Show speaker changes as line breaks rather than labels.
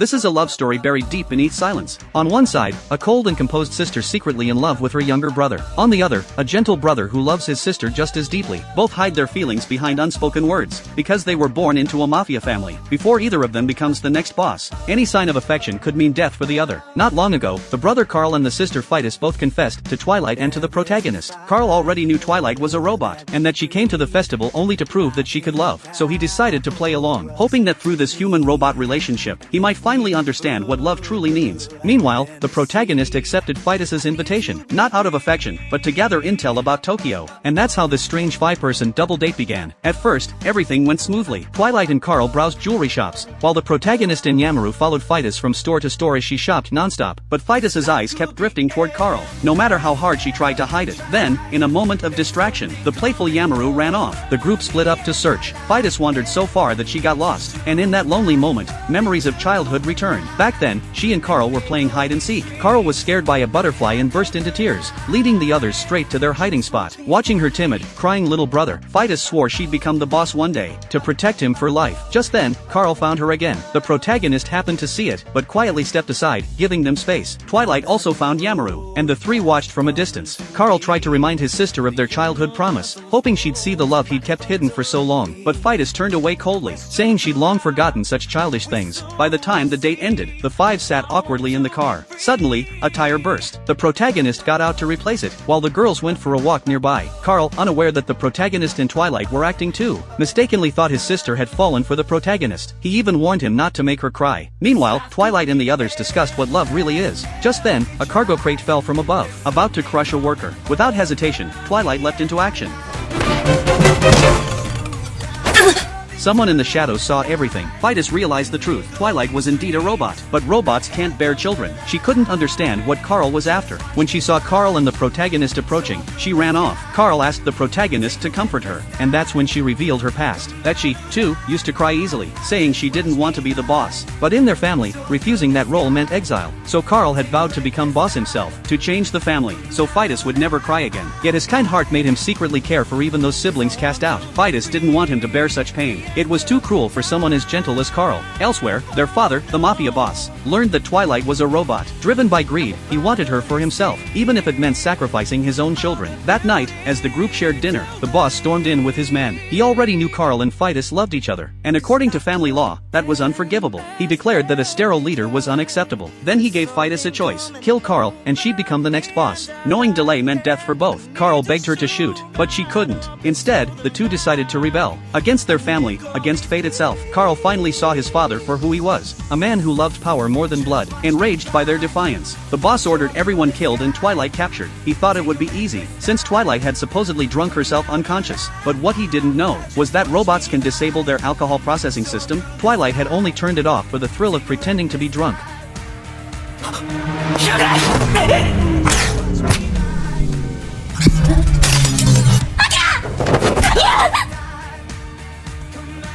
This is a love story buried deep beneath silence. On one side, a cold and composed sister secretly in love with her younger brother. On the other, a gentle brother who loves his sister just as deeply. Both hide their feelings behind unspoken words, because they were born into a mafia family. Before either of them becomes the next boss, any sign of affection could mean death for the other. Not long ago, the brother Carl and the sister Phytis both confessed to Twilight and to the protagonist. Carl already knew Twilight was a robot, and that she came to the festival only to prove that she could love, so he decided to play along, hoping that through this human-robot relationship, he might finally understand what love truly means. Meanwhile, the protagonist accepted Phytis' invitation, not out of affection, but to gather intel about Tokyo, and that's how this strange five-person double date began. At first, everything went smoothly. Twilight and Carl browsed jewelry shops, while the protagonist in Yamaru followed Phytis from store to store as she shopped non-stop, but Phytis' eyes kept drifting toward Carl, no matter how hard she tried to hide it. Then, in a moment of distraction, the playful Yamaru ran off. The group split up to search. Phytis wandered so far that she got lost, and in that lonely moment, memories of childhood returned. Back then, she and Carl were playing hide and seek. Carl was scared by a butterfly and burst into tears, leading the others straight to their hiding spot. Watching her timid, crying little brother, Phytis swore she'd become the boss one day, to protect him for life. Just then, Carl found her again. The protagonist happened to see it, but quietly stepped aside, giving them space. Twilight also found Yamaru, and the three watched from a distance. Carl tried to remind his sister of their childhood promise, hoping she'd see the love he'd kept hidden for so long, but Phytis turned away coldly, saying she'd long forgotten such childish things. By the time the date ended, the five sat awkwardly in the car. Suddenly, a tire burst. The protagonist got out to replace it, while the girls went for a walk nearby. Carl, unaware that the protagonist and Twilight were acting too, mistakenly thought his sister had fallen for the protagonist. He even warned him not to make her cry. Meanwhile, Twilight and the others discussed what love really is. Just then, a cargo crate fell from above, about to crush a worker. Without hesitation, Twilight leapt into action. Someone in the shadows saw everything. Phytis realized the truth. Twilight was indeed a robot, but robots can't bear children. She couldn't understand what Carl was after. When she saw Carl and the protagonist approaching, she ran off. Carl asked the protagonist to comfort her, and that's when she revealed her past. That she, too, used to cry easily, saying she didn't want to be the boss. But in their family, refusing that role meant exile. So Carl had vowed to become boss himself, to change the family, so Phytis would never cry again. Yet his kind heart made him secretly care for even those siblings cast out. Phytis didn't want him to bear such pain. It was too cruel for someone as gentle as Carl. Elsewhere, their father, the mafia boss, learned that Twilight was a robot. Driven by greed, he wanted her for himself, even if it meant sacrificing his own children. That night, as the group shared dinner, the boss stormed in with his men. He already knew Carl and Phytis loved each other, and according to family law, that was unforgivable. He declared that a sterile leader was unacceptable. Then he gave Phytis a choice: kill Carl, and she'd become the next boss. Knowing delay meant death for both, Carl begged her to shoot, but she couldn't. Instead, the two decided to rebel. Against their family, against fate itself. Carl finally saw his father for who he was, a man who loved power more than blood. Enraged by their defiance, the boss ordered everyone killed and Twilight captured. He thought it would be easy, since Twilight had supposedly drunk herself unconscious, but what he didn't know was that robots can disable their alcohol processing system. Twilight had only turned it off for the thrill of pretending to be drunk.